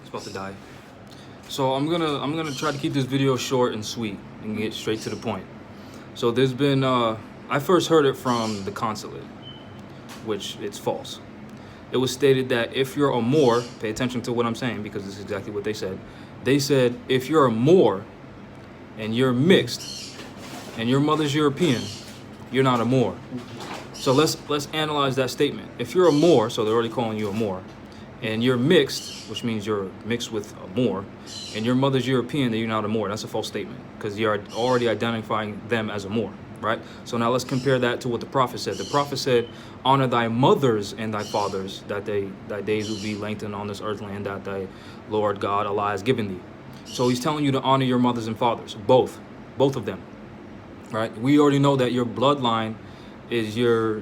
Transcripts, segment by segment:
It's about to die. So I'm gonna try to keep this video short and sweet and get straight to the point. So there's been I first heard it from the consulate, which it's false. It was stated that if you're a Moor, pay attention to what I'm saying because this is exactly what they said. They said if you're a Moor and you're mixed and your mother's European, you're not a Moor. So let's analyze that statement. If you're a Moor, so they're already calling you a Moor, and you're mixed, which means you're mixed with a Moor, and your mother's European, then you're not a Moor. That's a false statement because you're already identifying them as a Moor, right? So now let's compare that to what the Prophet said. The Prophet said, honor thy mothers and thy fathers, that thy days will be lengthened on this earth land that thy Lord God Allah has given thee. So he's telling you to honor your mothers and fathers, both of them, right? We already know that your bloodline is your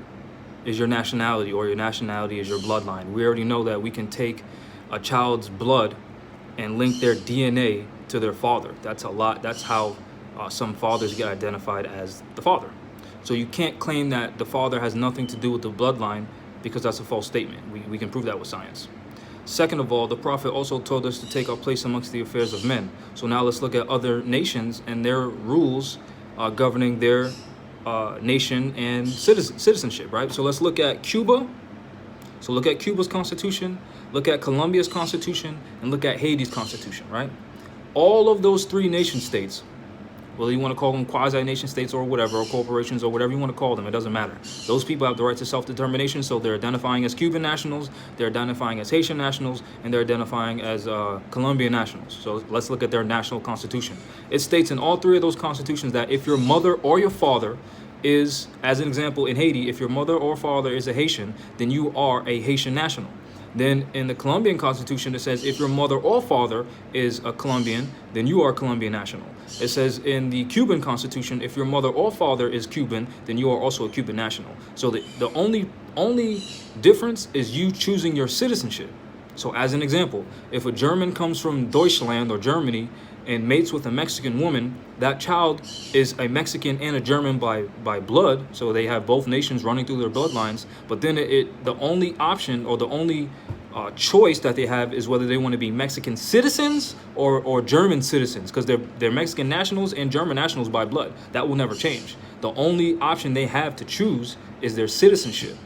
nationality, or your nationality is your bloodline. We already know that we can take a child's blood and link their DNA to their father. That's how some fathers get identified as the father. So you can't claim that the father has nothing to do with the bloodline because that's a false statement. We can prove that with science. Second of all, the Prophet also told us to take our place amongst the affairs of men. So now let's look at other nations and their rules governing their nation and citizenship, right? So let's look at Cuba. So look at Cuba's constitution, look at Colombia's constitution, and look at Haiti's constitution, right? All of those three nation states, whether you want to call them quasi-nation states or whatever, or corporations or whatever you want to call them, it doesn't matter. Those people have the right to self-determination, so they're identifying as Cuban nationals, they're identifying as Haitian nationals, and they're identifying as Colombian nationals. So let's look at their national constitution. It states in all three of those constitutions that if your mother or your father is, as an example, in Haiti, if your mother or father is a Haitian, then you are a Haitian national. Then in the Colombian constitution, it says if your mother or father is a Colombian, then you are a Colombian national. It says in the Cuban constitution, if your mother or father is Cuban, then you are also a Cuban national. So the only difference is you choosing your citizenship. So as an example, if a German comes from Deutschland or Germany and mates with a Mexican woman, that child is a Mexican and a German by blood, so they have both nations running through their bloodlines. But then the only option, or the only choice that they have, is whether they want to be Mexican citizens or German citizens, because they're Mexican nationals and German nationals by blood. That will never change. The only option they have to choose is their citizenship,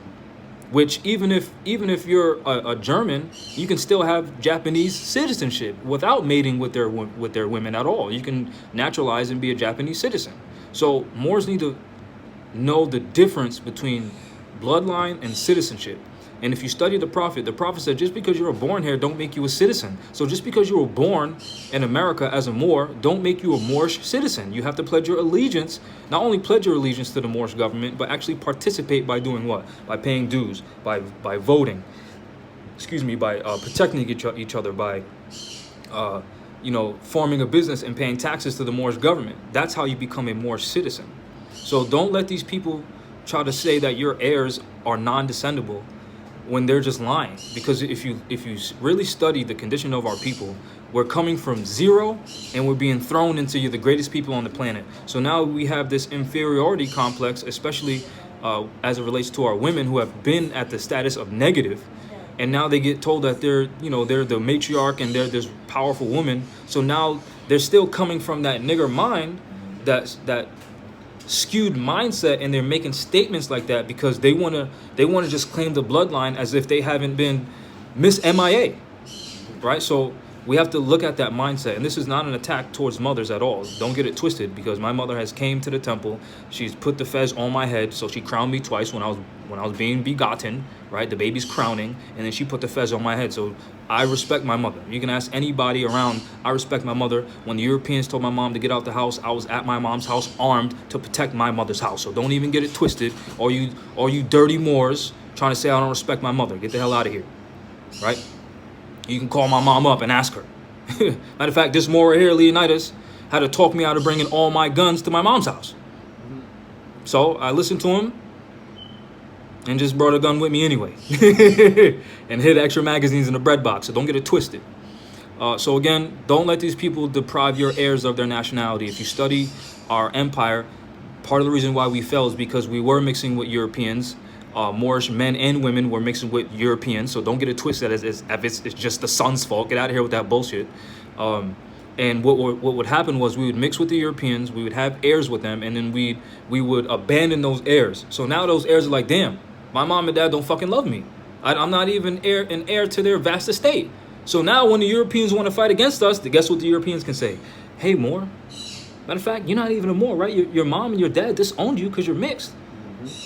which even if you're a German, you can still have Japanese citizenship without mating with their women at all. You can naturalize and be a Japanese citizen. So Moors need to know the difference between bloodline and citizenship. And if you study the Prophet said just because you were born here don't make you a citizen. So just because you were born in America as a Moor don't make you a Moorish citizen. You have to pledge your allegiance, not only pledge your allegiance to the Moorish government, but actually participate by doing what? By paying dues, by voting, by protecting each other, by forming a business and paying taxes to the Moorish government. That's how you become a Moorish citizen. So don't let these people try to say that your heirs are non-descendable when they're just lying. Because if you really study the condition of our people, we're coming from zero and we're being thrown into the greatest people on the planet. So now we have this inferiority complex, especially as it relates to our women who have been at the status of negative, and now they get told that they're the matriarch and they're this powerful woman. So now they're still coming from that nigger mind, that skewed mindset, and they're making statements like that because they want to just claim the bloodline as if they haven't been Miss MIA, right? So we have to look at that mindset, and this is not an attack towards mothers at all. Don't get it twisted, because my mother has came to the temple. She's put the fez on my head, so she crowned me twice when I was being begotten, right? The baby's crowning, and then she put the fez on my head. So I respect my mother. You can ask anybody around. I respect my mother. When the Europeans told my mom to get out the house, I was at my mom's house armed to protect my mother's house. So don't even get it twisted. Or you dirty Moors trying to say I don't respect my mother. Get the hell out of here, right? You can call my mom up and ask her. Matter of fact, this Moor right here, Leonidas, had to talk me out of bringing all my guns to my mom's house. So I listened to him and just brought a gun with me anyway. And hid extra magazines in the bread box. So don't get it twisted. So again, don't let these people deprive your heirs of their nationality. If you study our empire, part of the reason why we fell is because we were mixing with Europeans. Moorish men and women were mixing with Europeans. So don't get it twisted as if it's just the son's fault. Get out of here with that bullshit. And what would happen was we would mix with the Europeans, we would have heirs with them, and then we would abandon those heirs. So now those heirs are like, damn, my mom and dad don't fucking love me. I'm not even an heir to their vast estate. So now when the Europeans want to fight against us, guess what the Europeans can say? Hey, Moor, matter of fact, you're not even a Moor, right? Your mom and your dad disowned you because you're mixed.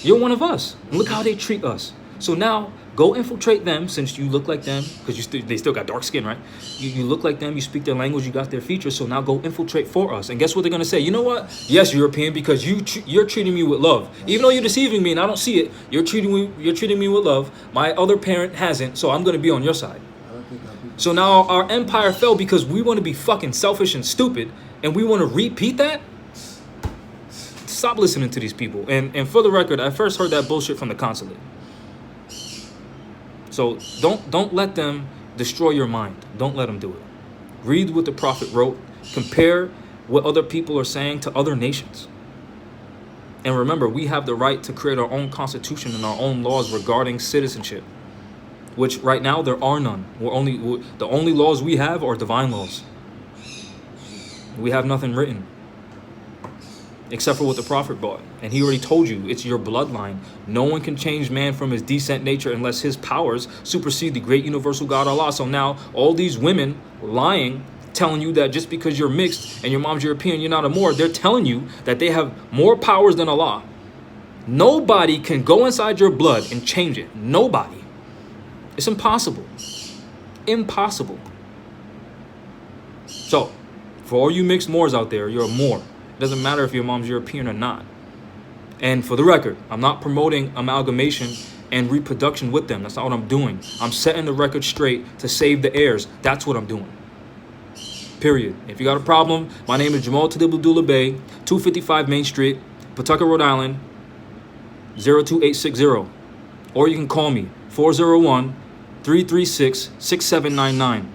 You're one of us. And look how they treat us. So now go infiltrate them, since you look like them, because they still got dark skin, right? You look like them, you speak their language, you got their features. So now go infiltrate for us. And guess what they're going to say? You know what? Yes, European, because you're treating me with love. Even though you're deceiving me and I don't see it, you're treating me with love. My other parent hasn't, so I'm going to be on your side. So now our empire fell because we want to be fucking selfish and stupid, and we want to repeat that? Stop listening to these people. And for the record, I first heard that bullshit from the consulate. So don't let them destroy your mind. Don't let them do it. Read what the prophet wrote. Compare what other people are saying to other nations. And remember, we have the right to create our own constitution and our own laws regarding citizenship, which right now there are none. The only laws we have are divine laws. We have nothing written except for what the prophet brought. And he already told you, it's your bloodline. No one can change man from his decent nature unless his powers supersede the great universal God Allah. So now all these women lying, telling you that just because you're mixed and your mom's European, you're not a Moor. They're telling you that they have more powers than Allah. Nobody can go inside your blood and change it. Nobody. It's impossible. Impossible. So, for all you mixed Moors out there, you're a Moor. It doesn't matter if your mom's European or not. And for the record, I'm not promoting amalgamation and reproduction with them. That's not what I'm doing. I'm setting the record straight to save the heirs. That's what I'm doing. Period. If you got a problem, my name is Jamal Tadib Abdullah Bey, 255 Main Street, Pawtucket, Rhode Island, 02860. Or you can call me, 401-336-6799.